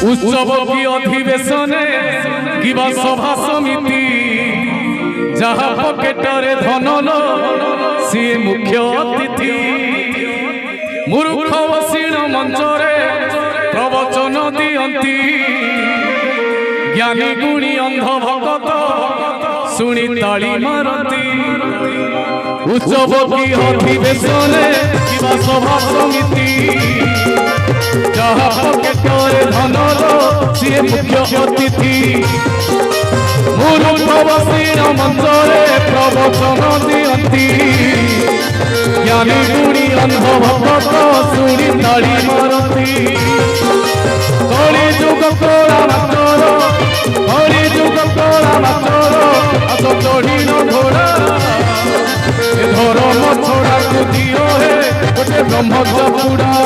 उत्सव की अधिवेशने किबा सभा समिति जहाँ पकेटरे धन लो सी मुख्य अतिथि मूर्ख बसीण मंचरे प्रवचन दियंती ज्ञानी गुणी अंध भगत सुनी ताली मारती। उत्सव की अधिवेशने किबा सभा समिति जहाँ पकेटरे धन लो सी मुख्य अतिथि मूर्ख बसीण मंचरे प्रवचन दियंती ज्ञानी गुणी अंध भगत सुनी ताली मारती। कली जुग कोड़ा माचर कली जुग कोड़ा माचर आस चढ़ीन घोड़ा धर्म छोड़ा दियो हे गोटे ब्रह्मचूड़ा।